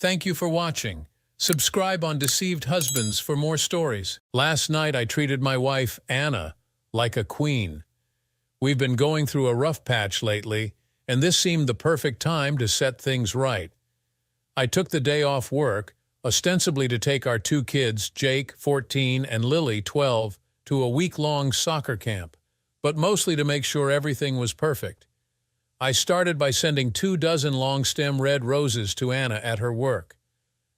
Thank you for watching. Subscribe on Deceived Husbands for more stories. Last night I treated my wife, Anna, like a queen. We've been going through a rough patch lately, and this seemed the perfect time to set things right. I took the day off work, ostensibly to take our two kids, Jake, 14, and Lily, 12, to a week-long soccer camp, but mostly to make sure everything was perfect. I started by sending 24 long-stem red roses to Anna at her work.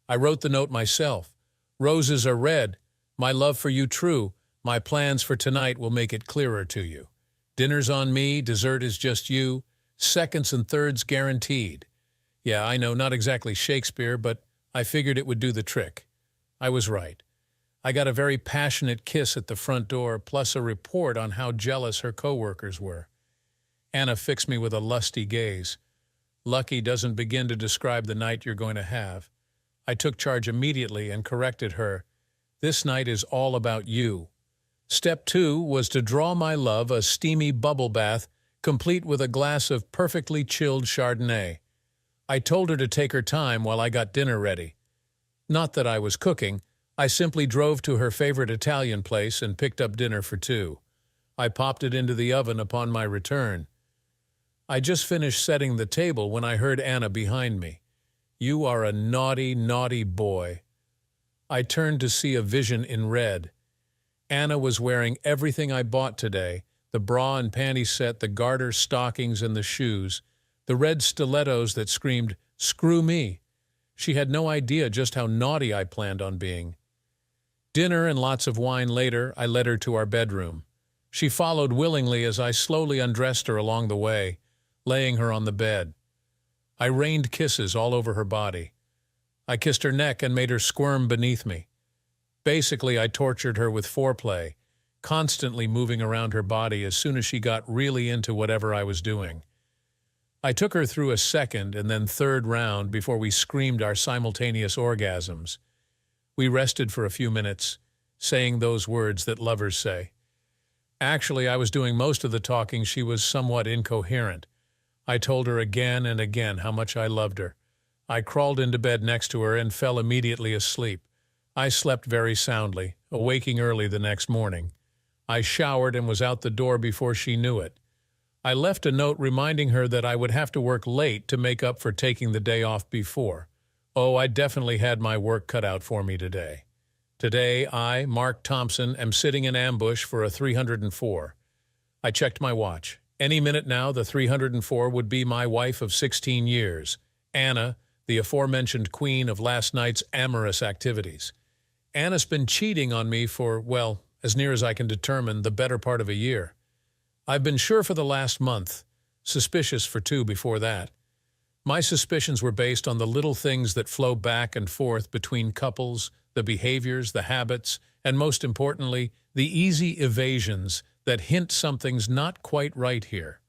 I wrote the note myself. Roses are red. My love for you true. My plans for tonight will make it clearer to you. Dinner's on me, dessert is just you. Seconds and thirds guaranteed. Yeah, I know, not exactly Shakespeare, but I figured it would do the trick. I was right. I got a very passionate kiss at the front door, plus a report on how jealous her coworkers were. Anna fixed me with a lusty gaze. Lucky doesn't begin to describe the night you're going to have. I took charge immediately and corrected her. This night is all about you. Step 2 was to draw my love a steamy bubble bath, complete with a glass of perfectly chilled Chardonnay. I told her to take her time while I got dinner ready. Not that I was cooking. I simply drove to her favorite Italian place and picked up dinner for two. I popped it into the oven upon my return. I just finished setting the table when I heard Anna behind me. You are a naughty, naughty boy. I turned to see a vision in red. Anna was wearing everything I bought today, the bra and panty set, the garter stockings and the shoes, the red stilettos that screamed, "Screw me." She had no idea just how naughty I planned on being. Dinner and lots of wine later, I led her to our bedroom. She followed willingly as I slowly undressed her along the way, laying her on the bed. I rained kisses all over her body. I kissed her neck and made her squirm beneath me. Basically, I tortured her with foreplay, constantly moving around her body as soon as she got really into whatever I was doing. I took her through a second and then third round before we screamed our simultaneous orgasms. We rested for a few minutes, saying those words that lovers say. Actually, I was doing most of the talking. She was somewhat incoherent. I told her again and again how much I loved her. I crawled into bed next to her and fell immediately asleep. I slept very soundly, awaking early the next morning. I showered and was out the door before she knew it. I left a note reminding her that I would have to work late to make up for taking the day off before. Oh, I definitely had my work cut out for me today. Today, I, Mark Thompson, am sitting in ambush for a 304. I checked my watch. Any minute now, the 304 would be my wife of 16 years, Anna, the aforementioned queen of last night's amorous activities. Anna's been cheating on me for, well, as near as I can determine, the better part of a year. I've been sure for the last month, suspicious for 2 before that. My suspicions were based on the little things that flow back and forth between couples, the behaviors, the habits, and most importantly, the easy evasions that hint something's not quite right here.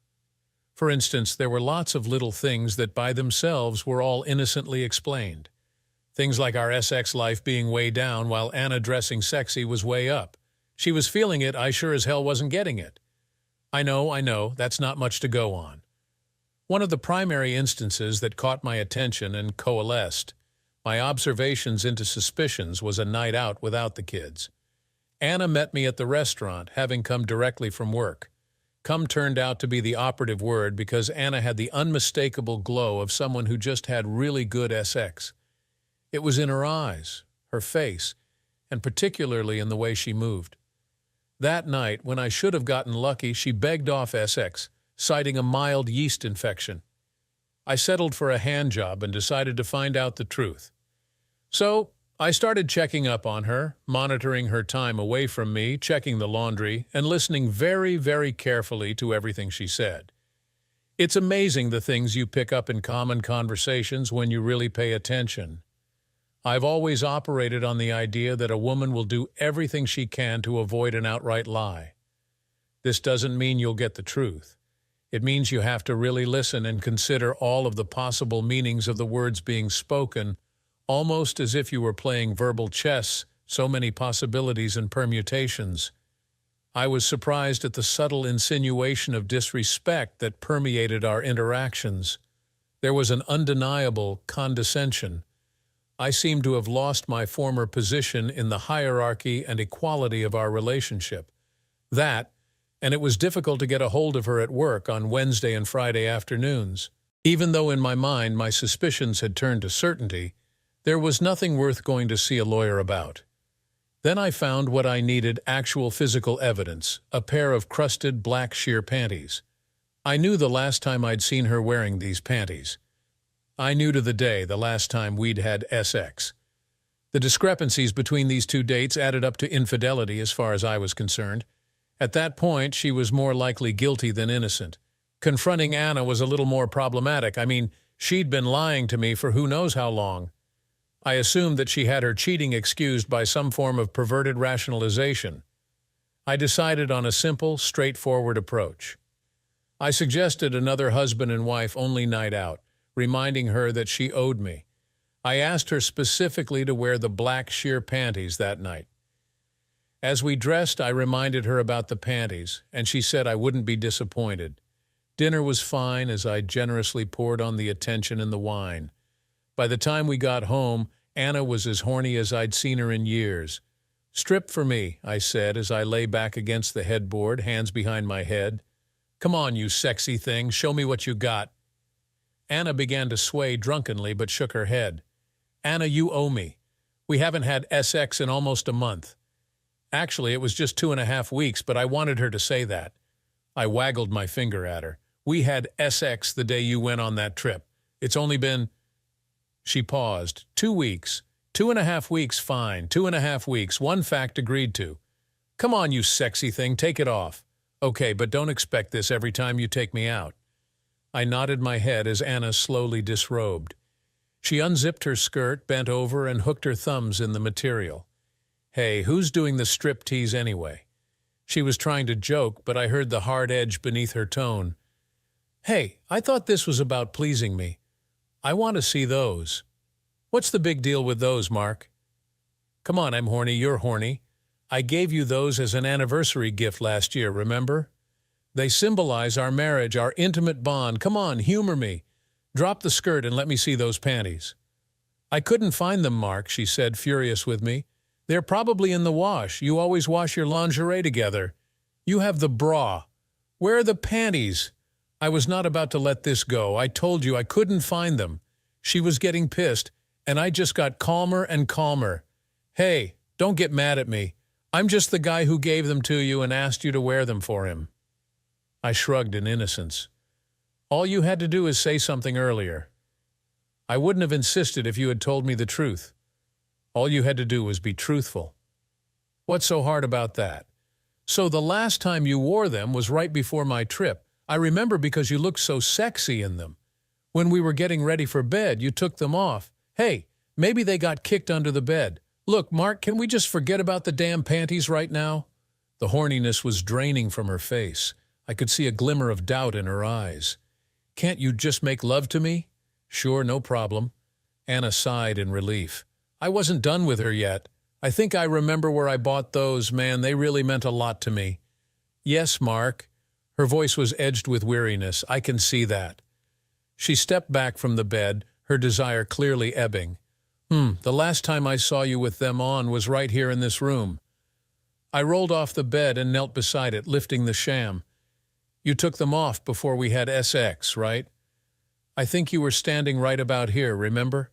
For instance, there were lots of little things that by themselves were all innocently explained. Things like our SX life being way down while Anna dressing sexy was way up. She was feeling it, I sure as hell wasn't getting it. I know, that's not much to go on. One of the primary instances that caught my attention and coalesced my observations into suspicions was a night out without the kids. Anna met me at the restaurant, having come directly from work. Come turned out to be the operative word because Anna had the unmistakable glow of someone who just had really good SX. It was in her eyes, her face, and particularly in the way she moved. That night, when I should have gotten lucky, she begged off SX, citing a mild yeast infection. I settled for a hand job and decided to find out the truth. So, I started checking up on her, monitoring her time away from me, checking the laundry, and listening very, very carefully to everything she said. It's amazing the things you pick up in common conversations when you really pay attention. I've always operated on the idea that a woman will do everything she can to avoid an outright lie. This doesn't mean you'll get the truth. It means you have to really listen and consider all of the possible meanings of the words being spoken, almost as if you were playing verbal chess, so many possibilities and permutations. I was surprised at the subtle insinuation of disrespect that permeated our interactions. There was an undeniable condescension, I seemed to have lost my former position in the hierarchy and equality of our relationship. That, and it was difficult to get a hold of her at work on Wednesday and Friday afternoons. Even though in my mind my suspicions had turned to certainty, there was nothing worth going to see a lawyer about. Then I found what I needed: actual physical evidence, a pair of crusted black sheer panties. I knew the last time I'd seen her wearing these panties. I knew to the day the last time we'd had sex. The discrepancies between these two dates added up to infidelity as far as I was concerned. At that point, she was more likely guilty than innocent. Confronting Anna was a little more problematic. I mean, she'd been lying to me for who knows how long. I assumed that she had her cheating excused by some form of perverted rationalization. I decided on a simple, straightforward approach. I suggested another husband and wife only night out, reminding her that she owed me. I asked her specifically to wear the black sheer panties that night. As we dressed, I reminded her about the panties, and she said I wouldn't be disappointed. Dinner was fine as I generously poured on the attention and the wine. By the time we got home, Anna was as horny as I'd seen her in years. "Strip for me," I said as I lay back against the headboard, hands behind my head. "Come on, you sexy thing, show me what you got." Anna began to sway drunkenly but shook her head. "Anna, you owe me. We haven't had sex in almost a month. Actually, it was just 2.5 weeks, but I wanted her to say that." I waggled my finger at her. "We had sex the day you went on that trip. It's only been—" She paused. 2 weeks. 2.5 weeks, fine. 2.5 weeks, one fact agreed to. "Come on, you sexy thing, take it off." "Okay, but don't expect this every time you take me out." I nodded my head as Anna slowly disrobed. She unzipped her skirt, bent over, and hooked her thumbs in the material. "Hey, who's doing the striptease anyway?" She was trying to joke, but I heard the hard edge beneath her tone. "Hey, I thought this was about pleasing me. I want to see those." "What's the big deal with those, Mark?" "Come on, I'm horny, you're horny. I gave you those as an anniversary gift last year, remember? They symbolize our marriage, our intimate bond. Come on, humor me. Drop the skirt and let me see those panties." "I couldn't find them, Mark," she said, furious with me. "They're probably in the wash. You always wash your lingerie together. You have the bra. Where are the panties?" I was not about to let this go. I told you I couldn't find them. She was getting pissed, and I just got calmer and calmer. "Hey, don't get mad at me. I'm just the guy who gave them to you and asked you to wear them for him." I shrugged in innocence. "All you had to do is say something earlier. I wouldn't have insisted if you had told me the truth. All you had to do was be truthful." "What's so hard about that?" "So the last time you wore them was right before my trip. I remember because you looked so sexy in them. When we were getting ready for bed, you took them off. Hey, maybe they got kicked under the bed. Look, Mark, can we just forget about the damn panties right now?" The horniness was draining from her face. I could see a glimmer of doubt in her eyes. "Can't you just make love to me?" "Sure, no problem." Anna sighed in relief. "I wasn't done with her yet. I think I remember where I bought those. Man, they really meant a lot to me." "Yes, Mark." Her voice was edged with weariness. "I can see that." She stepped back from the bed, her desire clearly ebbing. The last time I saw you with them on was right here in this room." I rolled off the bed and knelt beside it, lifting the sham. "You took them off before we had sex, right?" "I think you were standing right about here, remember?"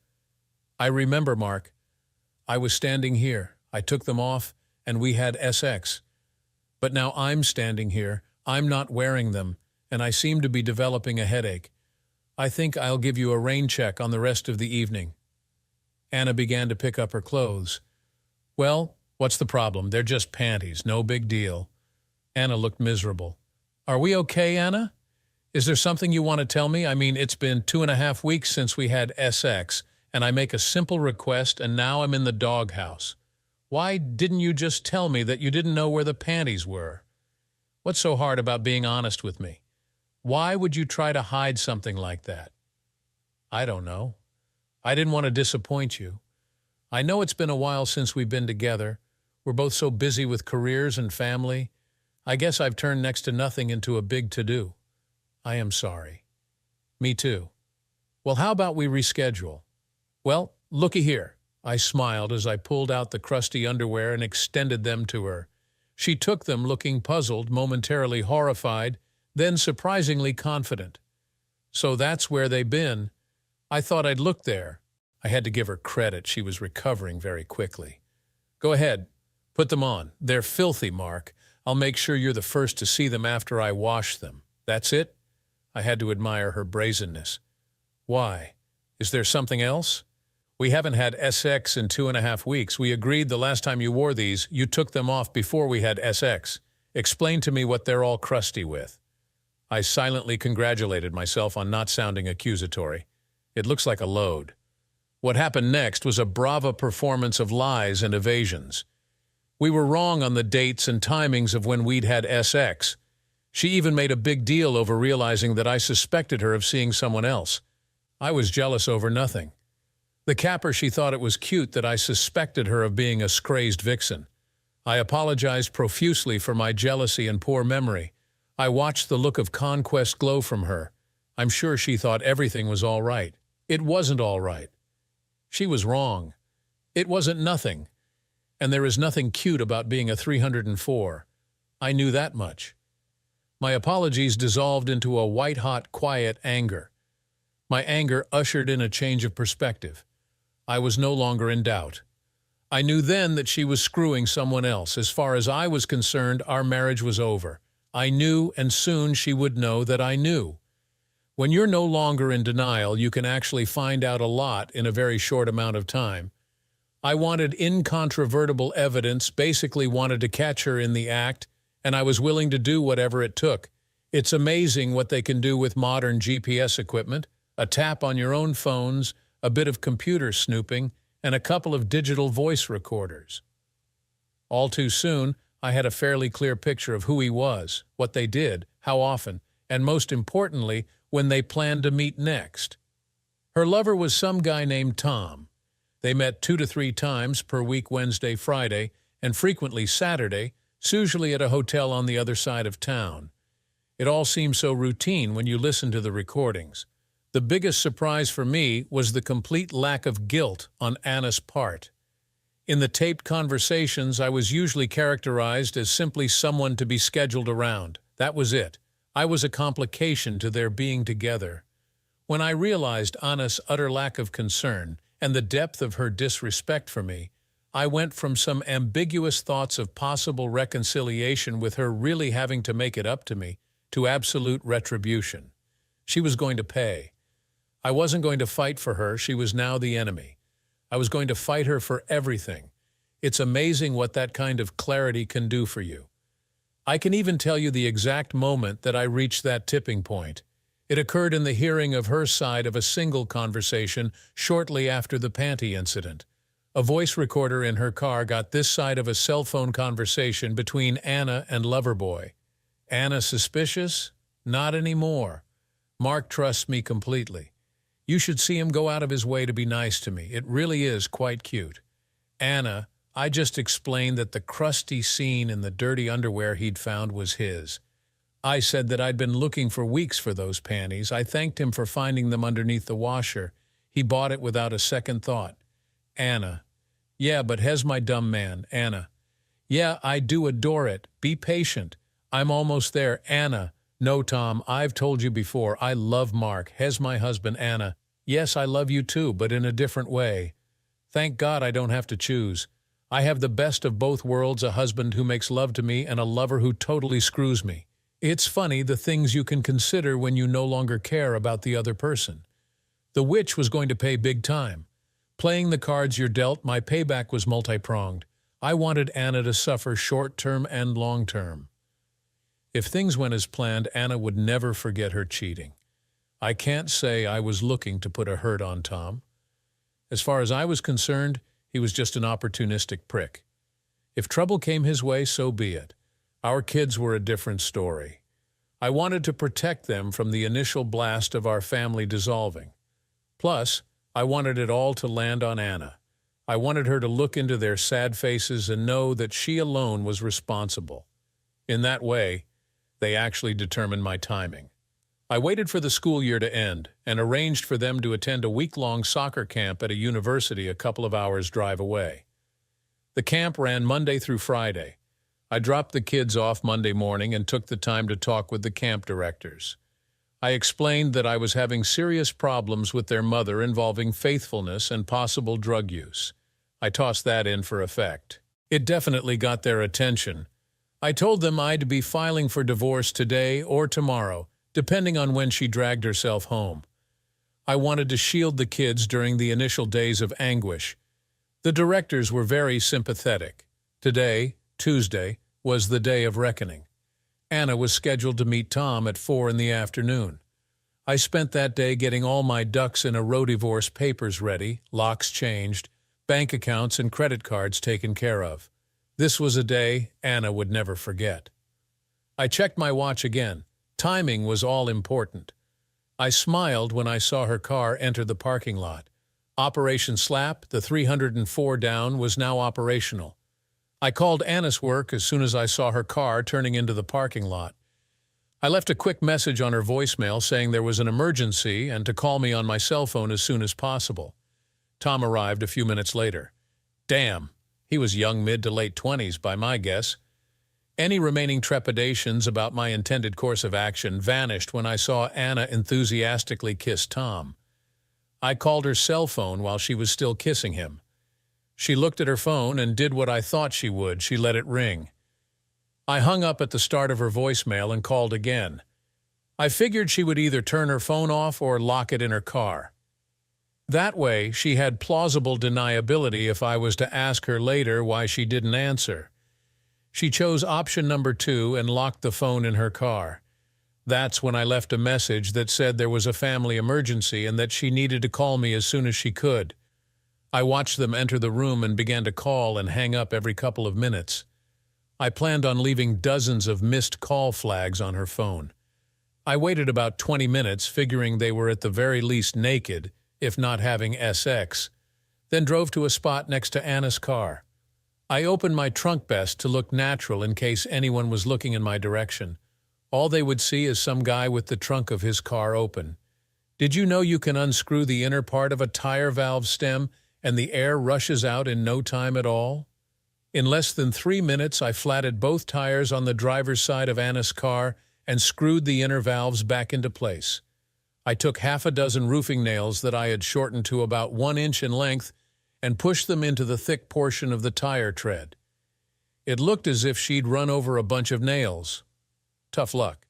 "I remember, Mark. I was standing here. I took them off, and we had sex. But now I'm standing here. I'm not wearing them, and I seem to be developing a headache. I think I'll give you a rain check on the rest of the evening." Anna began to pick up her clothes. "Well, what's the problem? They're just panties, no big deal." Anna looked miserable. "Are we okay, Anna? Is there something you want to tell me? I mean, it's been 2.5 weeks since we had sex, and I make a simple request, and now I'm in the doghouse. Why didn't you just tell me that you didn't know where the panties were? What's so hard about being honest with me? Why would you try to hide something like that?" "I don't know. I didn't want to disappoint you. I know it's been a while since we've been together. We're both so busy with careers and family. I guess I've turned next to nothing into a big to-do. I am sorry." "Me too." "Well, how about we reschedule?" "Well, Looky here. I smiled as I pulled out the crusty underwear and extended them to her. She took them, looking puzzled, momentarily horrified, then surprisingly confident. So that's where they've been. I thought I'd look there. I had to give her credit. She was recovering very quickly. Go ahead. Put them on. They're filthy, Mark. I'll make sure you're the first to see them after I wash them. That's it? I had to admire her brazenness. Why? Is there something else? We haven't had SX in 2.5 weeks. We agreed the last time you wore these, you took them off before we had SX. Explain to me what they're all crusty with. I silently congratulated myself on not sounding accusatory. It looks like a load. What happened next was a brava performance of lies and evasions. We were wrong on the dates and timings of when we'd had SX. She even made a big deal over realizing that I suspected her of seeing someone else. I was jealous over nothing. The capper, she thought it was cute that I suspected her of being a crazed vixen. I apologized profusely for my jealousy and poor memory. I watched the look of conquest glow from her. I'm sure she thought everything was all right. It wasn't all right. She was wrong. It wasn't nothing. And there is nothing cute about being a 304. I knew that much. My apologies dissolved into a white-hot, quiet anger. My anger ushered in a change of perspective. I was no longer in doubt. I knew then that she was screwing someone else. As far as I was concerned, our marriage was over. I knew, and soon she would know that I knew. When you're no longer in denial, you can actually find out a lot in a very short amount of time. I wanted incontrovertible evidence, basically wanted to catch her in the act, and I was willing to do whatever it took. It's amazing what they can do with modern GPS equipment, a tap on your own phones, a bit of computer snooping, and a couple of digital voice recorders. All too soon, I had a fairly clear picture of who he was, what they did, how often, and most importantly, when they planned to meet next. Her lover was some guy named Tom. They met 2 to 3 times per week, Wednesday, Friday, and frequently Saturday, usually at a hotel on the other side of town. It all seemed so routine when you listen to the recordings. The biggest surprise for me was the complete lack of guilt on Anna's part. In the taped conversations, I was usually characterized as simply someone to be scheduled around. That was it. I was a complication to their being together. When I realized Anna's utter lack of concern and the depth of her disrespect for me, I went from some ambiguous thoughts of possible reconciliation with her really having to make it up to me to absolute retribution. She was going to pay. I wasn't going to fight for her. She was now the enemy. I was going to fight her for everything. It's amazing what that kind of clarity can do for you. I can even tell you the exact moment that I reached that tipping point. It occurred in the hearing of her side of a single conversation shortly after the panty incident. A voice recorder in her car got this side of a cell phone conversation between Anna and Loverboy. Anna suspicious? Not anymore. Mark trusts me completely. You should see him go out of his way to be nice to me. It really is quite cute. Anna, I just explained that the crusty scene in the dirty underwear he'd found was his. I said that I'd been looking for weeks for those panties. I thanked him for finding them underneath the washer. He bought it without a second thought. Anna. Yeah, but hes my dumb man, Anna. Yeah, I do adore it. Be patient. I'm almost there, Anna. No, Tom, I've told you before, I love Mark. Hes my husband, Anna. Yes, I love you too, but in a different way. Thank God I don't have to choose. I have the best of both worlds, a husband who makes love to me and a lover who totally screws me. It's funny the things you can consider when you no longer care about the other person. The witch was going to pay big time. Playing the cards you're dealt, my payback was multi-pronged. I wanted Anna to suffer short-term and long-term. If things went as planned, Anna would never forget her cheating. I can't say I was looking to put a hurt on Tom. As far as I was concerned, he was just an opportunistic prick. If trouble came his way, so be it. Our kids were a different story. I wanted to protect them from the initial blast of our family dissolving. Plus, I wanted it all to land on Anna. I wanted her to look into their sad faces and know that she alone was responsible. In that way, they actually determined my timing. I waited for the school year to end and arranged for them to attend a week-long soccer camp at a university a couple of hours' drive away. The camp ran Monday through Friday. I dropped the kids off Monday morning and took the time to talk with the camp directors. I explained that I was having serious problems with their mother involving faithfulness and possible drug use. I tossed that in for effect. It definitely got their attention. I told them I'd be filing for divorce today or tomorrow, depending on when she dragged herself home. I wanted to shield the kids during the initial days of anguish. The directors were very sympathetic. Today, Tuesday, was the day of reckoning. Anna was scheduled to meet Tom at 4 in the afternoon. I spent that day getting all my ducks in a row divorce papers ready, locks changed, bank accounts and credit cards taken care of. This was a day Anna would never forget. I checked my watch again. Timing was all important. I smiled when I saw her car enter the parking lot. Operation Slap, the 304 down, was now operational. I called Anna's work as soon as I saw her car turning into the parking lot. I left a quick message on her voicemail saying there was an emergency and to call me on my cell phone as soon as possible. Tom arrived a few minutes later. Damn, he was young mid to late 20s by my guess. Any remaining trepidations about my intended course of action vanished when I saw Anna enthusiastically kiss Tom. I called her cell phone while she was still kissing him. She looked at her phone and did what I thought she would. She let it ring. I hung up at the start of her voicemail and called again. I figured she would either turn her phone off or lock it in her car. That way, she had plausible deniability if I was to ask her later why she didn't answer. She chose option number 2 and locked the phone in her car. That's when I left a message that said there was a family emergency and that she needed to call me as soon as she could. I watched them enter the room and began to call and hang up every couple of minutes. I planned on leaving dozens of missed call flags on her phone. I waited about 20 minutes, figuring they were at the very least naked, if not having SX, then drove to a spot next to Anna's car. I opened my trunk best to look natural in case anyone was looking in my direction. All they would see is some guy with the trunk of his car open. Did you know you can unscrew the inner part of a tire valve stem and the air rushes out in no time at all? In less than 3 minutes, I flatted both tires on the driver's side of Anna's car and screwed the inner valves back into place. I took half a dozen roofing nails that I had shortened to about 1 inch in length and pushed them into the thick portion of the tire tread. It looked as if she'd run over a bunch of nails. Tough luck.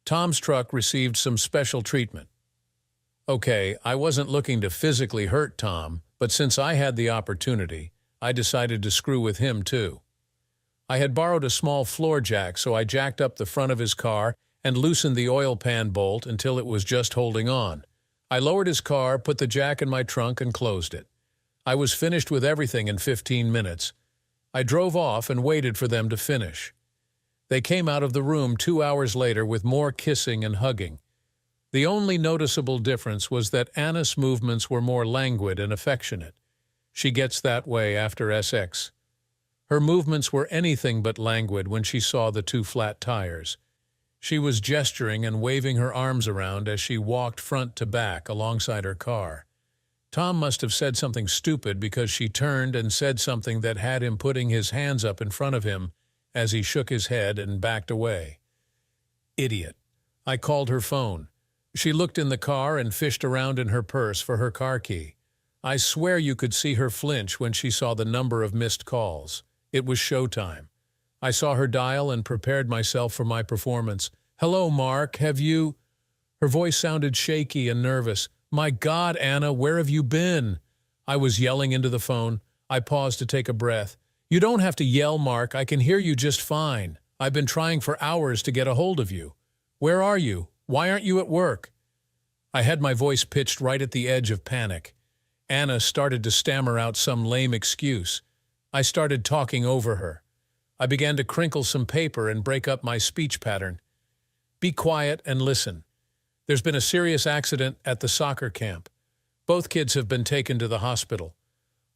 Tom's truck received some special treatment. Okay, I wasn't looking to physically hurt Tom, but since I had the opportunity, I decided to screw with him too. I had borrowed a small floor jack, so I jacked up the front of his car and loosened the oil pan bolt until it was just holding on. I lowered his car, put the jack in my trunk, and closed it. I was finished with everything in 15 minutes. I drove off and waited for them to finish. They came out of the room 2 hours later with more kissing and hugging. The only noticeable difference was that Anna's movements were more languid and affectionate. She gets that way after SX. Her movements were anything but languid when she saw the 2 flat tires. She was gesturing and waving her arms around as she walked front to back alongside her car. Tom must have said something stupid because she turned and said something that had him putting his hands up in front of him as he shook his head and backed away. Idiot. I called her phone. She looked in the car and fished around in her purse for her car key. I swear you could see her flinch when she saw the number of missed calls. It was showtime. I saw her dial and prepared myself for my performance. "Hello, Mark, have you—" Her voice sounded shaky and nervous. "My God, Anna, where have you been?" I was yelling into the phone. I paused to take a breath. "You don't have to yell, Mark. I can hear you just fine. I've been trying for hours to get a hold of you. Where are you? Why aren't you at work?" I had my voice pitched right at the edge of panic. Anna started to stammer out some lame excuse. I started talking over her. I began to crinkle some paper and break up my speech pattern. "Be quiet and listen. There's been a serious accident at the soccer camp. Both kids have been taken to the hospital.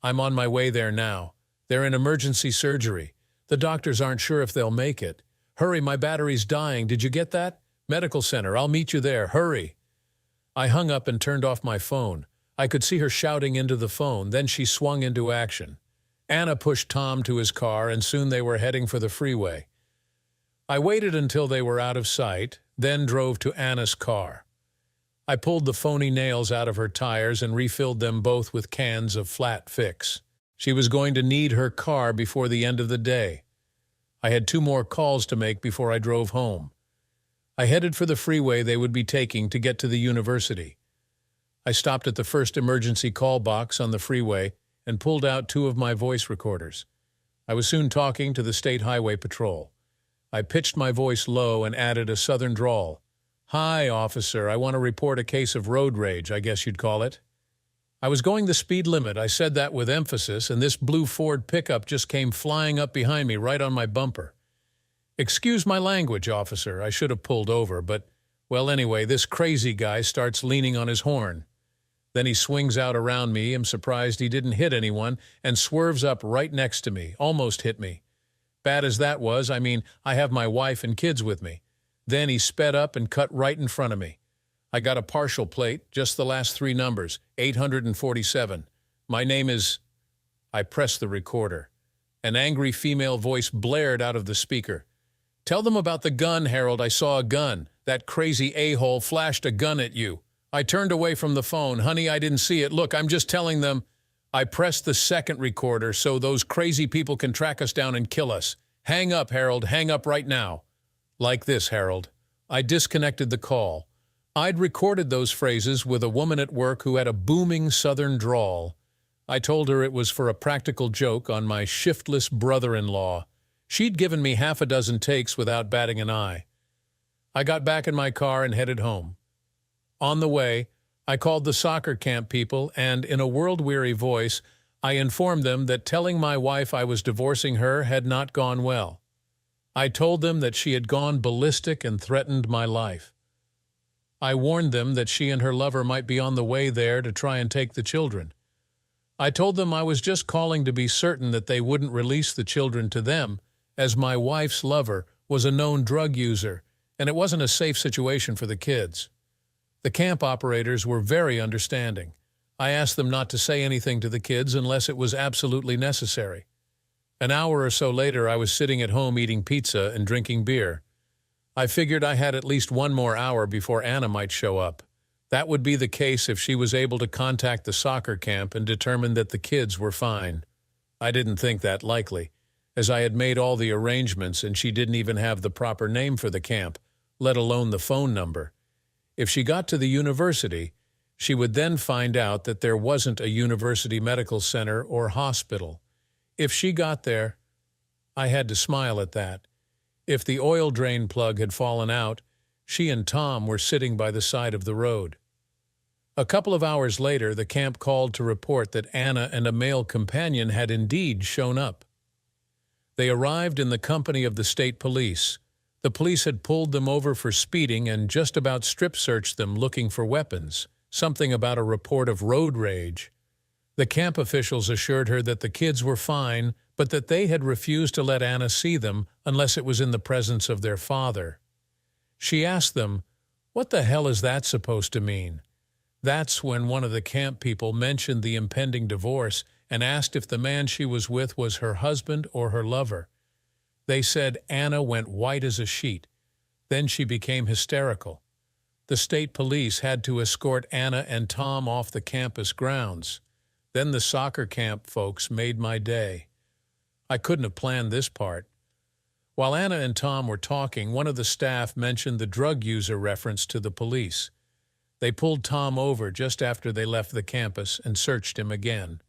I'm on my way there now. They're in emergency surgery. The doctors aren't sure if they'll make it. Hurry, my battery's dying. Did you get that? Medical center, I'll meet you there, hurry. I hung up and turned off my phone. I could see her shouting into the phone, then she swung into action. Anna pushed Tom to his car, and soon they were heading for the freeway. I waited until they were out of sight, then drove to Anna's car. I pulled the phony nails out of her tires and refilled them both with cans of flat fix. She was going to need her car before the end of the day. I had 2 more calls to make before I drove home. I headed for the freeway they would be taking to get to the university. I stopped at the first emergency call box on the freeway and pulled out 2 of my voice recorders. I was soon talking to the State Highway Patrol. I pitched my voice low and added a southern drawl. "Hi, officer, I want to report a case of road rage, I guess you'd call it." I was going the speed limit. I said that with emphasis, and this blue Ford pickup just came flying up behind me right on my bumper. "Excuse my language, officer, I should have pulled over, but, well, anyway, this crazy guy starts leaning on his horn. Then he swings out around me, I'm surprised he didn't hit anyone, and swerves up right next to me, almost hit me. Bad as that was, I mean, I have my wife and kids with me. Then he sped up and cut right in front of me. I got a partial plate, just the last 3 numbers, 847. My name is—" I pressed the recorder. An angry female voice blared out of the speaker. "Tell them about the gun, Harold. I saw a gun. That crazy a-hole flashed a gun at you." I turned away from the phone. "Honey, I didn't see it. Look, I'm just telling them—" I pressed the second recorder so those crazy people can track us down and kill us. "Hang up, Harold. Hang up right now." Like this, Harold. I disconnected the call. I'd recorded those phrases with a woman at work who had a booming southern drawl. I told her it was for a practical joke on my shiftless brother-in-law. She'd given me 6 takes without batting an eye. I got back in my car and headed home. On the way, I called the soccer camp people and, in a world-weary voice, I informed them that telling my wife I was divorcing her had not gone well. I told them that she had gone ballistic and threatened my life. I warned them that she and her lover might be on the way there to try and take the children. I told them I was just calling to be certain that they wouldn't release the children to them, as my wife's lover was a known drug user, and it wasn't a safe situation for the kids. The camp operators were very understanding. I asked them not to say anything to the kids unless it was absolutely necessary. An hour or so later, I was sitting at home eating pizza and drinking beer. I figured I had at least 1 more hour before Anna might show up. That would be the case if she was able to contact the soccer camp and determine that the kids were fine. I didn't think that likely, as I had made all the arrangements and she didn't even have the proper name for the camp, let alone the phone number. If she got to the university, she would then find out that there wasn't a university medical center or hospital. If she got there, I had to smile at that. If the oil drain plug had fallen out, she and Tom were sitting by the side of the road. A couple of hours later, the camp called to report that Anna and a male companion had indeed shown up. They arrived in the company of the state police. The police had pulled them over for speeding and just about strip-searched them looking for weapons, something about a report of road rage. The camp officials assured her that the kids were fine, but that they had refused to let Anna see them unless it was in the presence of their father. She asked them, "What the hell is that supposed to mean?" That's when one of the camp people mentioned the impending divorce and asked if the man she was with was her husband or her lover. They said Anna went white as a sheet. Then she became hysterical. The state police had to escort Anna and Tom off the campus grounds. Then the soccer camp folks made my day. I couldn't have planned this part. While Anna and Tom were talking, one of the staff mentioned the drug user reference to the police. They pulled Tom over just after they left the campus and searched him again.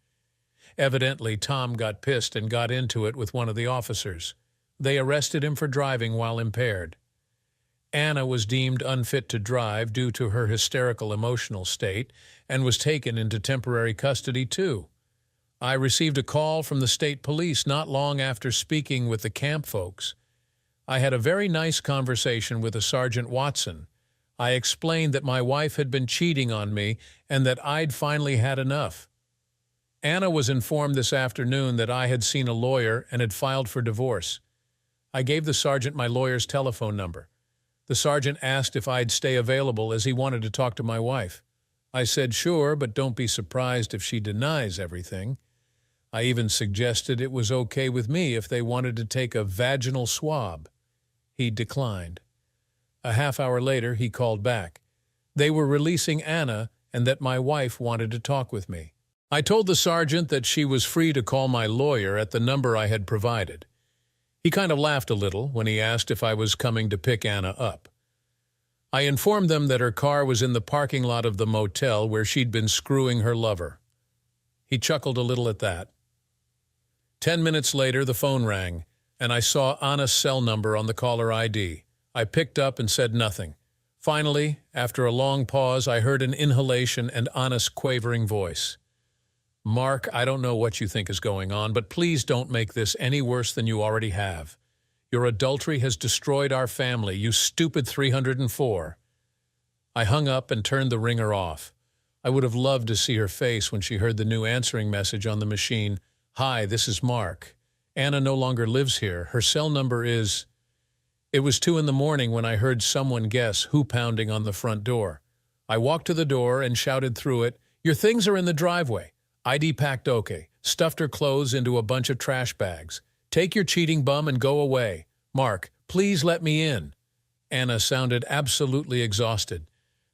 Evidently, Tom got pissed and got into it with one of the officers. They arrested him for driving while impaired. Anna was deemed unfit to drive due to her hysterical emotional state and was taken into temporary custody too. I received a call from the state police not long after speaking with the camp folks. I had a very nice conversation with a Sergeant Watson. I explained that my wife had been cheating on me and that I'd finally had enough. Anna was informed this afternoon that I had seen a lawyer and had filed for divorce. I gave the sergeant my lawyer's telephone number. The sergeant asked if I'd stay available as he wanted to talk to my wife. I said sure, but don't be surprised if she denies everything. I even suggested it was okay with me if they wanted to take a vaginal swab. He declined. A half hour later, he called back. They were releasing Anna and that my wife wanted to talk with me. I told the sergeant that she was free to call my lawyer at the number I had provided. He kind of laughed a little when he asked if I was coming to pick Anna up. I informed them that her car was in the parking lot of the motel where she'd been screwing her lover. He chuckled a little at that. 10 minutes later, the phone rang, and I saw Anna's cell number on the caller ID. I picked up and said nothing. Finally, after a long pause, I heard an inhalation and Anna's quavering voice. "Mark, I don't know what you think is going on, but please don't make this any worse than you already have. Your adultery has destroyed our family, you stupid 304. I hung up and turned the ringer off. I would have loved to see her face when she heard the new answering message on the machine. "Hi, this is Mark. Anna no longer lives here. Her cell number is..." It was 2 in the morning when I heard someone guess who pounding on the front door. I walked to the door and shouted through it, "Your things are in the driveway." ID packed okay, stuffed her clothes into a bunch of trash bags. "Take your cheating bum and go away. Mark, please let me in." Anna sounded absolutely exhausted.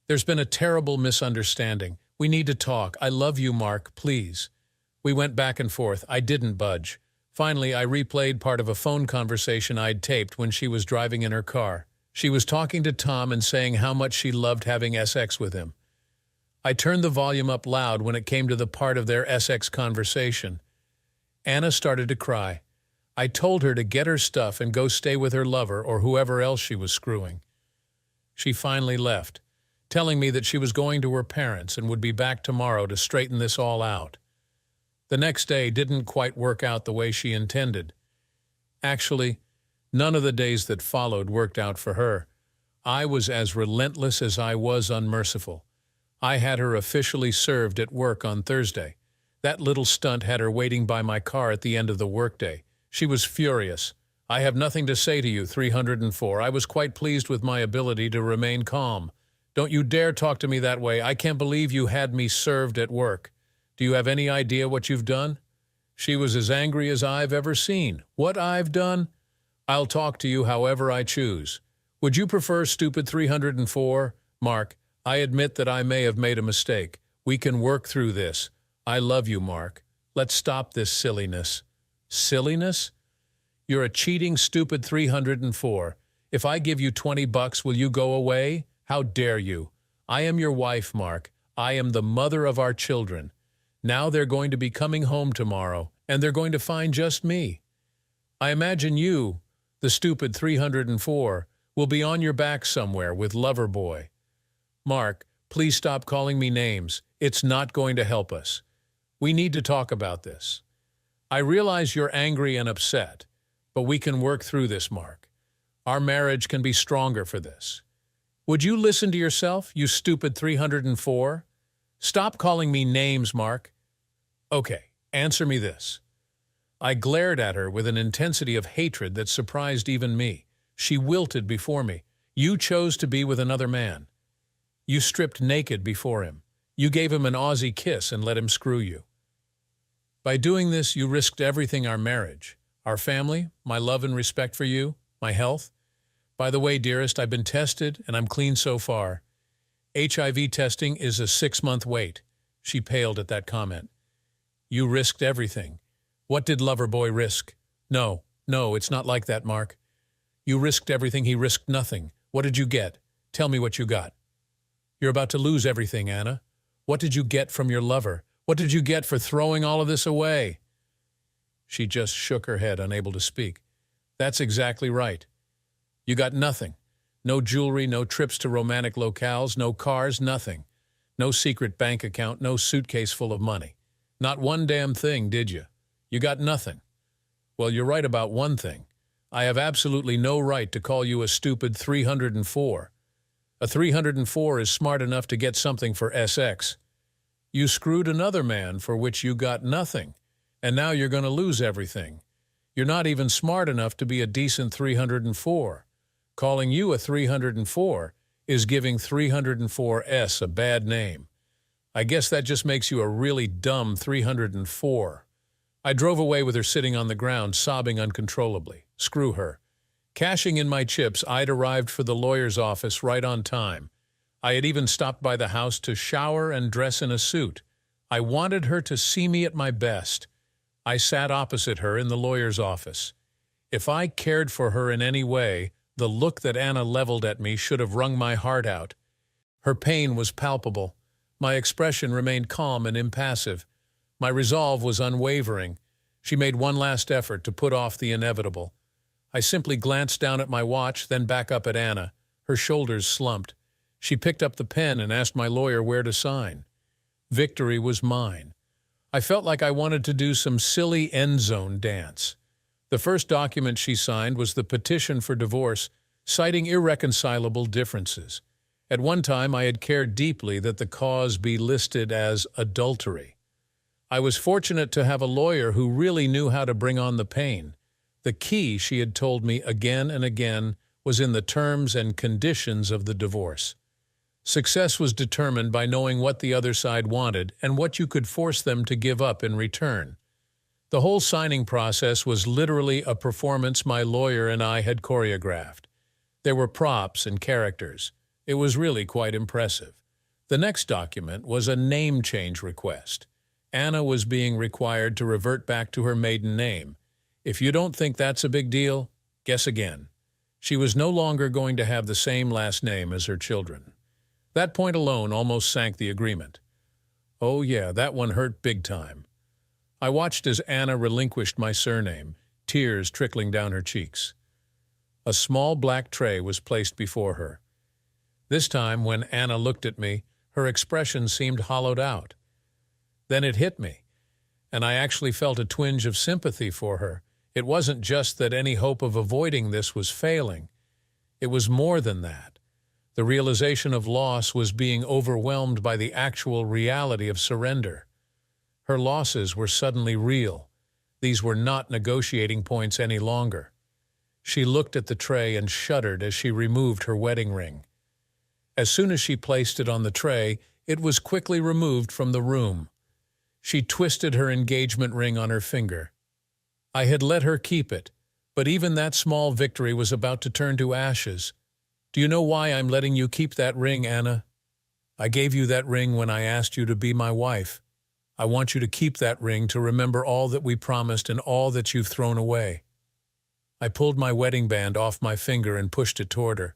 "There's been a terrible misunderstanding. We need to talk. I love you, Mark, please." We went back and forth. I didn't budge. Finally, I replayed part of a phone conversation I'd taped when she was driving in her car. She was talking to Tom and saying how much she loved having sex with him. I turned the volume up loud when it came to the part of their sex conversation. Anna started to cry. I told her to get her stuff and go stay with her lover or whoever else she was screwing. She finally left, telling me that she was going to her parents and would be back tomorrow to straighten this all out. The next day didn't quite work out the way she intended. Actually, none of the days that followed worked out for her. I was as relentless as I was unmerciful. I had her officially served at work on Thursday. That little stunt had her waiting by my car at the end of the workday. She was furious. "I have nothing to say to you, 304. I was quite pleased with my ability to remain calm. Don't you dare talk to me that way. I can't believe you had me served at work. Do you have any idea what you've done?" She was as angry as I've ever seen. "What I've done? I'll talk to you however I choose. Would you prefer stupid 304? Mark, I admit that I may have made a mistake. We can work through this. I love you, Mark. Let's stop this silliness." Silliness? You're a cheating, stupid 304. If I give you $20, will you go away? How dare you? I am your wife, Mark. I am the mother of our children. Now they're going to be coming home tomorrow, and they're going to find just me. I imagine you, the stupid 304, will be on your back somewhere with lover boy. Mark, please stop calling me names. It's not going to help us. We need to talk about this. I realize you're angry and upset, but we can work through this, Mark. Our marriage can be stronger for this. Would you listen to yourself, you stupid 304? Stop calling me names, Mark. Okay, answer me this. I glared at her with an intensity of hatred that surprised even me. She wilted before me. You chose to be with another man. You stripped naked before him. You gave him an Aussie kiss and let him screw you. By doing this, you risked everything: our marriage, our family, my love and respect for you, my health. By the way, dearest, I've been tested and I'm clean so far. HIV testing is a 6-month wait. She paled at that comment. You risked everything. What did Loverboy risk? No, it's not like that, Mark. You risked everything, he risked nothing. What did you get? Tell me what you got. You're about to lose everything, Anna. What did you get from your lover? What did you get for throwing all of this away? She just shook her head, unable to speak. That's exactly right. You got nothing. No jewelry, no trips to romantic locales, no cars, nothing. No secret bank account, no suitcase full of money. Not one damn thing, did you? You got nothing. Well, you're right about one thing. I have absolutely no right to call you a stupid 304. A 304 is smart enough to get something for SX. You screwed another man for which you got nothing, and now you're going to lose everything. You're not even smart enough to be a decent 304. Calling you a 304 is giving 304S a bad name. I guess that just makes you a really dumb 304. I drove away with her sitting on the ground, sobbing uncontrollably. Screw her. Cashing in my chips, I'd arrived for the lawyer's office right on time. I had even stopped by the house to shower and dress in a suit. I wanted her to see me at my best. I sat opposite her in the lawyer's office. If I cared for her in any way, the look that Anna leveled at me should have wrung my heart out. Her pain was palpable. My expression remained calm and impassive. My resolve was unwavering. She made one last effort to put off the inevitable. I simply glanced down at my watch, then back up at Anna. Her shoulders slumped. She picked up the pen and asked my lawyer where to sign. Victory was mine. I felt like I wanted to do some silly end zone dance. The first document she signed was the petition for divorce, citing irreconcilable differences. At one time, I had cared deeply that the cause be listed as adultery. I was fortunate to have a lawyer who really knew how to bring on the pain. The key, she had told me again and again, was in the terms and conditions of the divorce. Success was determined by knowing what the other side wanted and what you could force them to give up in return. The whole signing process was literally a performance my lawyer and I had choreographed. There were props and characters. It was really quite impressive. The next document was a name change request. Anna was being required to revert back to her maiden name. If you don't think that's a big deal, guess again. She was no longer going to have the same last name as her children. That point alone almost sank the agreement. Oh yeah, that one hurt big time. I watched as Anna relinquished my surname, tears trickling down her cheeks. A small black tray was placed before her. This time, when Anna looked at me, her expression seemed hollowed out. Then it hit me, and I actually felt a twinge of sympathy for her. It wasn't just that any hope of avoiding this was failing. It was more than that. The realization of loss was being overwhelmed by the actual reality of surrender. Her losses were suddenly real. These were not negotiating points any longer. She looked at the tray and shuddered as she removed her wedding ring. As soon as she placed it on the tray, it was quickly removed from the room. She twisted her engagement ring on her finger. I had let her keep it, but even that small victory was about to turn to ashes. Do you know why I'm letting you keep that ring, Anna? I gave you that ring when I asked you to be my wife. I want you to keep that ring to remember all that we promised and all that you've thrown away. I pulled my wedding band off my finger and pushed it toward her.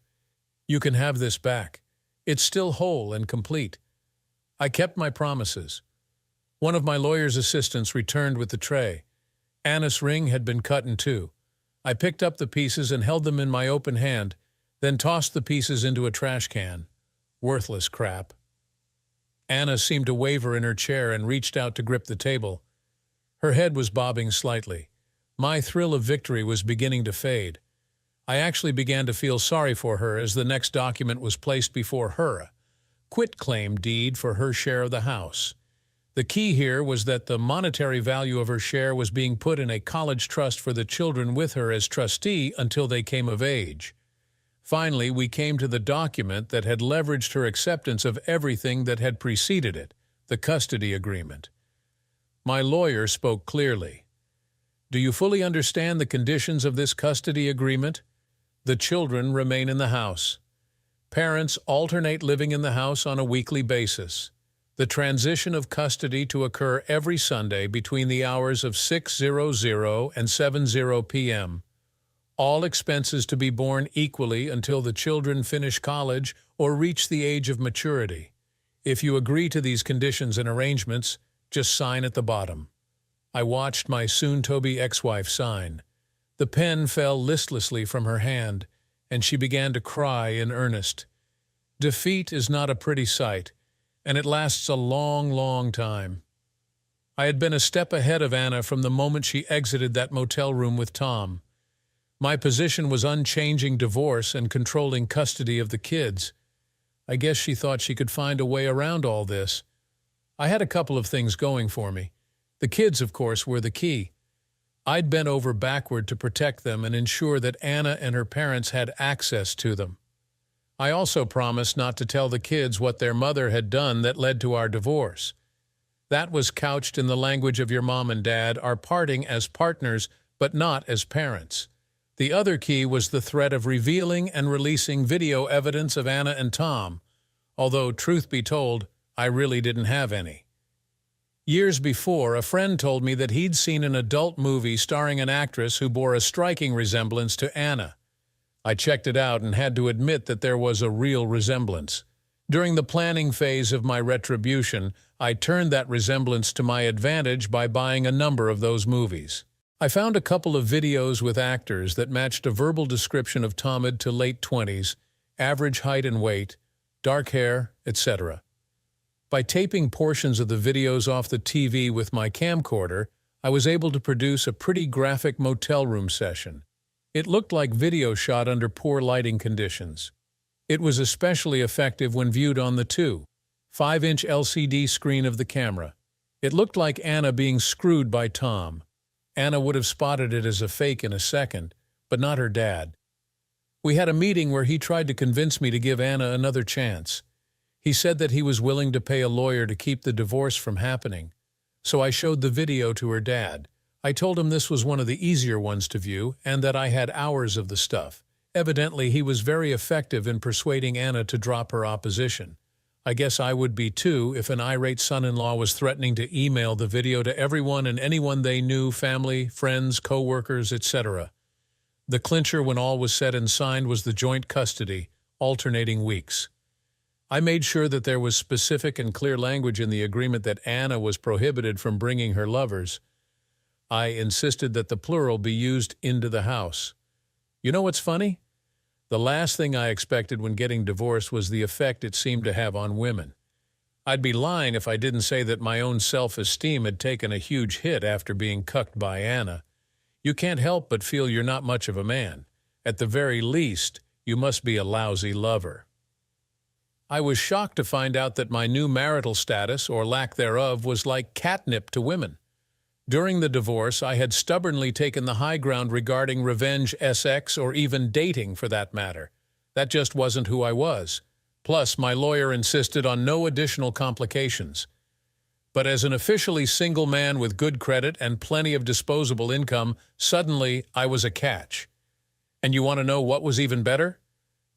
You can have this back. It's still whole and complete. I kept my promises. One of my lawyer's assistants returned with the tray. Anna's ring had been cut in two. I picked up the pieces and held them in my open hand, then tossed the pieces into a trash can. Worthless crap. Anna seemed to waver in her chair and reached out to grip the table. Her head was bobbing slightly. My thrill of victory was beginning to fade. I actually began to feel sorry for her as the next document was placed before her, a quitclaim deed for her share of the house. The key here was that the monetary value of her share was being put in a college trust for the children with her as trustee until they came of age. Finally, we came to the document that had leveraged her acceptance of everything that had preceded it, the custody agreement. My lawyer spoke clearly. Do you fully understand the conditions of this custody agreement? The children remain in the house. Parents alternate living in the house on a weekly basis. The transition of custody to occur every Sunday between the hours of 6:00 and 7:00 p.m. All expenses to be borne equally until the children finish college or reach the age of maturity. If you agree to these conditions and arrangements, just sign at the bottom. I watched my soon-to-be ex-wife sign. The pen fell listlessly from her hand, and she began to cry in earnest. Defeat is not a pretty sight, and it lasts a long, long time. I had been a step ahead of Anna from the moment she exited that motel room with Tom. My position was unchanging divorce and controlling custody of the kids. I guess she thought she could find a way around all this. I had a couple of things going for me. The kids, of course, were the key. I'd bent over backward to protect them and ensure that Anna and her parents had access to them. I also promised not to tell the kids what their mother had done that led to our divorce. That was couched in the language of your mom and dad are parting as partners, but not as parents. The other key was the threat of revealing and releasing video evidence of Anna and Tom, although, truth be told, I really didn't have any. Years before, a friend told me that he'd seen an adult movie starring an actress who bore a striking resemblance to Anna. I checked it out and had to admit that there was a real resemblance. During the planning phase of my retribution, I turned that resemblance to my advantage by buying a number of those movies. I found a couple of videos with actors that matched a verbal description of Tomid to late 20s, average height and weight, dark hair, etc. By taping portions of the videos off the TV with my camcorder, I was able to produce a pretty graphic motel room session. It looked like video shot under poor lighting conditions. It was especially effective when viewed on the 2.5-inch LCD screen of the camera. It looked like Anna being screwed by Tom. Anna would have spotted it as a fake in a second, but not her dad. We had a meeting where he tried to convince me to give Anna another chance. He said that he was willing to pay a lawyer to keep the divorce from happening. So I showed the video to her dad. I told him this was one of the easier ones to view and that I had hours of the stuff. Evidently, he was very effective in persuading Anna to drop her opposition. I guess I would be too if an irate son-in-law was threatening to email the video to everyone and anyone they knew, family, friends, co-workers, etc. The clincher when all was said and signed was the joint custody, alternating weeks. I made sure that there was specific and clear language in the agreement that Anna was prohibited from bringing her lovers. I insisted that the plural be used into the house. You know what's funny? The last thing I expected when getting divorced was the effect it seemed to have on women. I'd be lying if I didn't say that my own self-esteem had taken a huge hit after being cucked by Anna. You can't help but feel you're not much of a man. At the very least, you must be a lousy lover. I was shocked to find out that my new marital status, or lack thereof, was like catnip to women. During the divorce, I had stubbornly taken the high ground regarding revenge, sex, or even dating for that matter. That just wasn't who I was. Plus, my lawyer insisted on no additional complications. But as an officially single man with good credit and plenty of disposable income, suddenly I was a catch. And you want to know what was even better?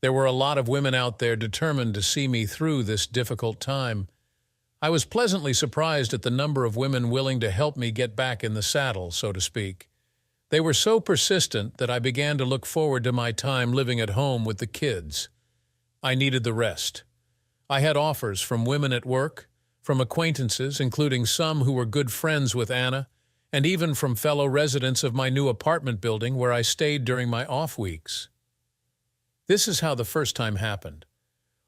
There were a lot of women out there determined to see me through this difficult time. I was pleasantly surprised at the number of women willing to help me get back in the saddle, so to speak. They were so persistent that I began to look forward to my time living at home with the kids. I needed the rest. I had offers from women at work, from acquaintances, including some who were good friends with Anna, and even from fellow residents of my new apartment building where I stayed during my off weeks. This is how the first time happened.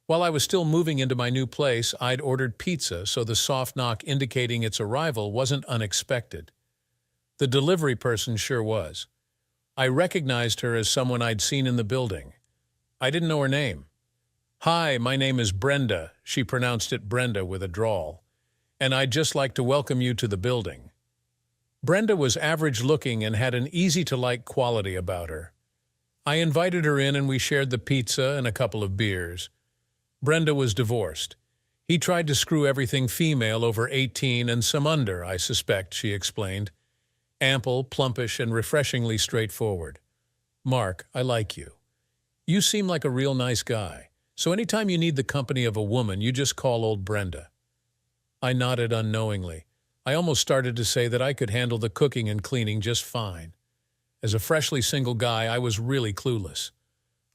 While I was still moving into my new place, I'd ordered pizza, so the soft knock indicating its arrival wasn't unexpected. The delivery person sure was. I recognized her as someone I'd seen in the building. I didn't know her name. "Hi, my name is Brenda," she pronounced it Brenda with a drawl, "and I'd just like to welcome you to the building." Brenda was average-looking and had an easy-to-like quality about her. I invited her in and we shared the pizza and a couple of beers. Brenda was divorced. He tried to screw everything female over 18 and some under, I suspect, she explained. Ample, plumpish, and refreshingly straightforward. "Mark, I like you. You seem like a real nice guy, so anytime you need the company of a woman, you just call old Brenda." I nodded unknowingly. I almost started to say that I could handle the cooking and cleaning just fine. As a freshly single guy, I was really clueless.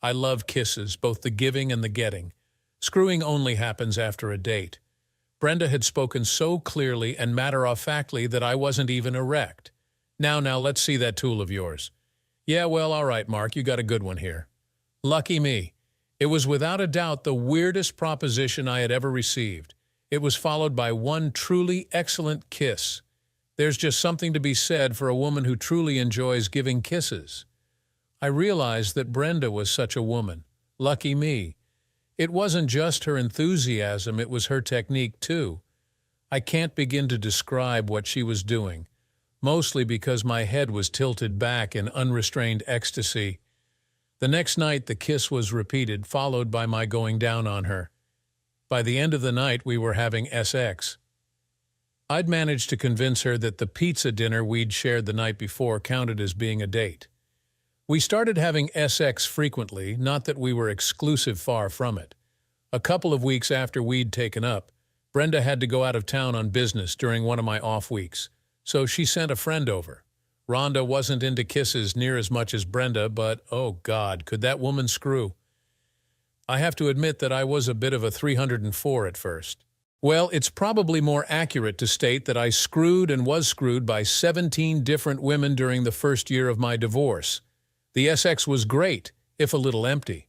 I love kisses, both the giving and the getting. Screwing only happens after a date. Brenda had spoken so clearly and matter-of-factly that I wasn't even erect. Now, let's see that tool of yours." "Yeah, well, all right, Mark, you got a good one here." Lucky me. It was without a doubt the weirdest proposition I had ever received. It was followed by one truly excellent kiss. There's just something to be said for a woman who truly enjoys giving kisses. I realized that Brenda was such a woman. Lucky me. It wasn't just her enthusiasm, it was her technique too. I can't begin to describe what she was doing. mostly because my head was tilted back in unrestrained ecstasy. The next night the kiss was repeated, followed by my going down on her. By the end of the night we were having sex. I'd managed to convince her that the pizza dinner we'd shared the night before counted as being a date. We started having sex frequently, not that we were exclusive, far from it. A couple of weeks after we'd taken up, Brenda had to go out of town on business during one of my off weeks, so she sent a friend over. Rhonda wasn't into kisses near as much as Brenda, but, oh God, could that woman screw. I have to admit that I was a bit of a 304 at first. Well, it's probably more accurate to state that I screwed and was screwed by 17 different women during the first year of my divorce. The sex was great, if a little empty.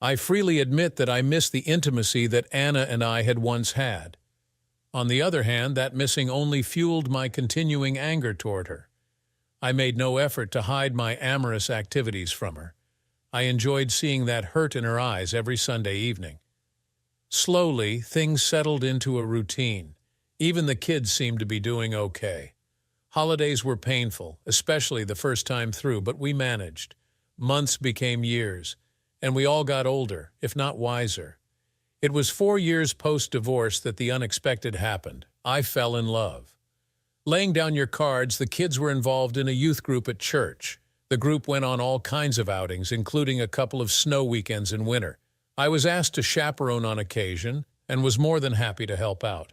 I freely admit that I missed the intimacy that Anna and I had once had. On the other hand, that missing only fueled my continuing anger toward her. I made no effort to hide my amorous activities from her. I enjoyed seeing that hurt in her eyes every Sunday evening. Slowly, things settled into a routine. Even the kids seemed to be doing okay. Holidays were painful, especially the first time through, but we managed. Months became years, and we all got older, if not wiser. It was 4 years post-divorce that the unexpected happened. I fell in love. Laying down your cards, the kids were involved in a youth group at church. The group went on all kinds of outings, including a couple of snow weekends in winter. I was asked to chaperone on occasion and was more than happy to help out.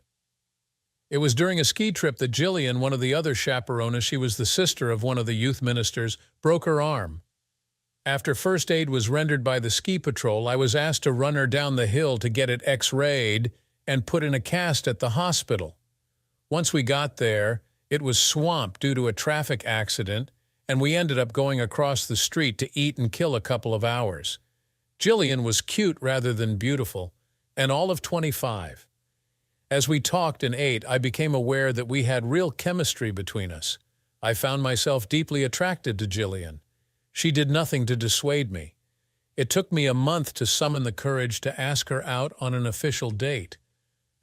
It was during a ski trip that Jillian, one of the other chaperones, she was the sister of one of the youth ministers, broke her arm. After first aid was rendered by the ski patrol, I was asked to run her down the hill to get it x-rayed and put in a cast at the hospital. Once we got there, it was swamped due to a traffic accident, and we ended up going across the street to eat and kill a couple of hours. Jillian was cute rather than beautiful, and all of 25. As we talked and ate, I became aware that we had real chemistry between us. I found myself deeply attracted to Jillian. She did nothing to dissuade me. It took me a month to summon the courage to ask her out on an official date.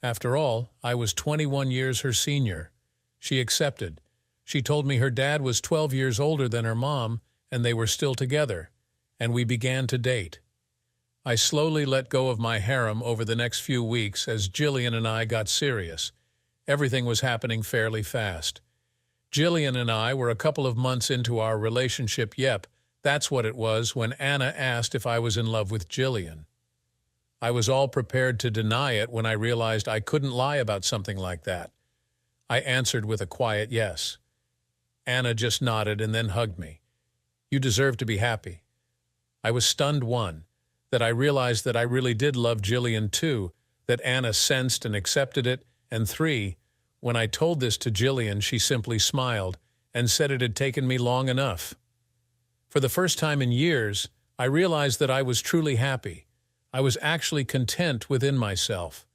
After all, I was 21 years her senior. She accepted. She told me her dad was 12 years older than her mom, and they were still together, and we began to date. I slowly let go of my harem over the next few weeks as Jillian and I got serious. Everything was happening fairly fast. Jillian and I were a couple of months into our relationship. Yep, that's what it was when Anna asked if I was in love with Jillian. I was all prepared to deny it when I realized I couldn't lie about something like that. I answered with a quiet yes. Anna just nodded and then hugged me. You deserve to be happy. I was stunned, one, that I realized that I really did love Jillian too, that Anna sensed and accepted it, and 3, when I told this to Jillian, she simply smiled and said it had taken me long enough. For the first time in years, I realized that I was truly happy. I was actually content within myself.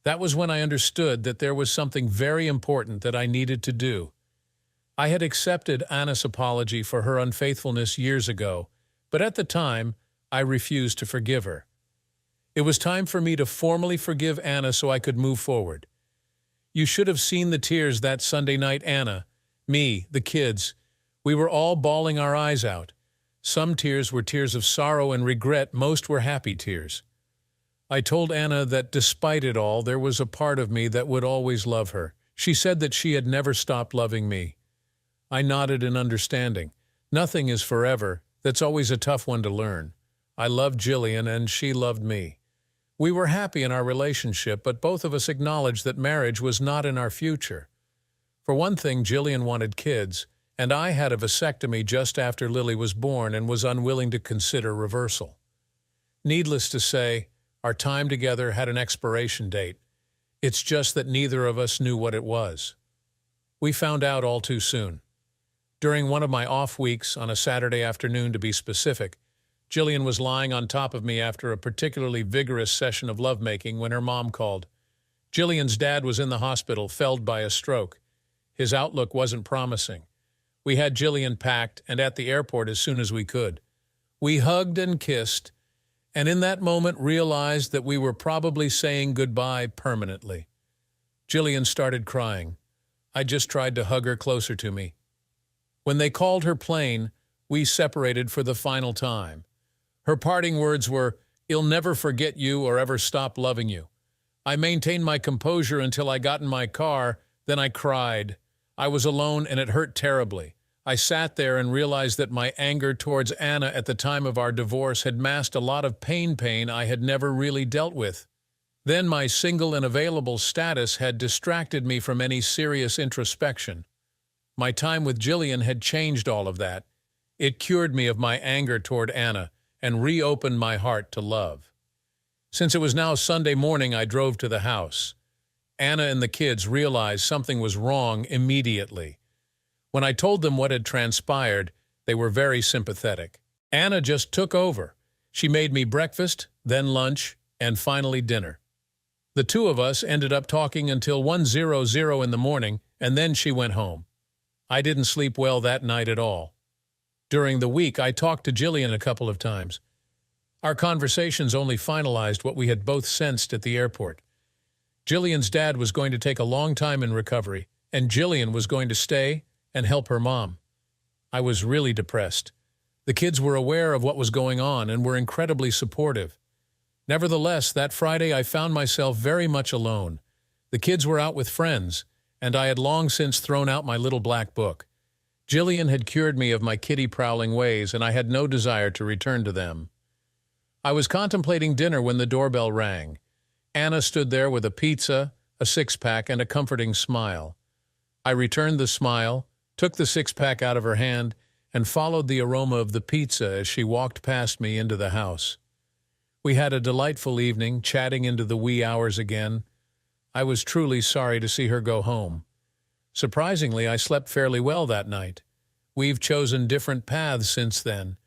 That was when I understood that there was something very important that I needed to do. I had accepted Anna's apology for her unfaithfulness years ago, but at the time, I refused to forgive her. It was time for me to formally forgive Anna so I could move forward. You should have seen the tears that Sunday night, Anna, me, the kids. We were all bawling our eyes out. Some tears were tears of sorrow and regret, most were happy tears. I told Anna that despite it all, there was a part of me that would always love her. She said that she had never stopped loving me. I nodded in understanding. Nothing is forever. That's always a tough one to learn. I loved Jillian and she loved me. We were happy in our relationship, but both of us acknowledged that marriage was not in our future. For one thing, Jillian wanted kids, and I had a vasectomy just after Lily was born and was unwilling to consider reversal. Needless to say, our time together had an expiration date. It's just that neither of us knew what it was. We found out all too soon. During one of my off weeks, on a Saturday afternoon to be specific, Jillian was lying on top of me after a particularly vigorous session of lovemaking when her mom called. Jillian's dad was in the hospital, felled by a stroke. His outlook wasn't promising. We had Jillian packed and at the airport as soon as we could. We hugged and kissed, and in that moment realized that we were probably saying goodbye permanently. Jillian started crying. I just tried to hug her closer to me. When they called her plane, we separated for the final time. Her parting words were, "I'll never forget you or ever stop loving you." I maintained my composure until I got in my car, then I cried. I was alone and it hurt terribly. I sat there and realized that my anger towards Anna at the time of our divorce had masked a lot of pain I had never really dealt with. Then my single and available status had distracted me from any serious introspection. My time with Jillian had changed all of that. It cured me of my anger toward Anna and reopened my heart to love. Since it was now Sunday morning, I drove to the house. Anna and the kids realized something was wrong immediately. When I told them what had transpired, they were very sympathetic. Anna just took over. She made me breakfast, then lunch, and finally dinner. The two of us ended up talking until 1:00 in the morning, and then she went home. I didn't sleep well that night at all. During the week, I talked to Jillian a couple of times. Our conversations only finalized what we had both sensed at the airport. Jillian's dad was going to take a long time in recovery, and Jillian was going to stay and help her mom. I was really depressed. The kids were aware of what was going on and were incredibly supportive. Nevertheless, that Friday I found myself very much alone. The kids were out with friends, and I had long since thrown out my little black book. Jillian had cured me of my kitty-prowling ways, and I had no desire to return to them. I was contemplating dinner when the doorbell rang. Anna stood there with a pizza, a six-pack, and a comforting smile. I returned the smile, took the six-pack out of her hand, and followed the aroma of the pizza as she walked past me into the house. We had a delightful evening, chatting into the wee hours again. I was truly sorry to see her go home. Surprisingly, I slept fairly well that night. We've chosen different paths since then,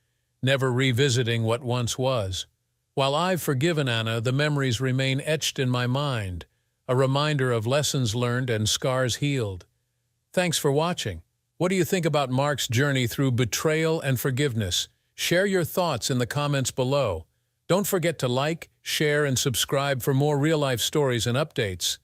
never revisiting what once was. While I've forgiven Anna, the memories remain etched in my mind, a reminder of lessons learned and scars healed. Thanks for watching. What do you think about Mark's journey through betrayal and forgiveness? Share your thoughts in the comments below. Don't forget to like, share, and subscribe for more real-life stories and updates.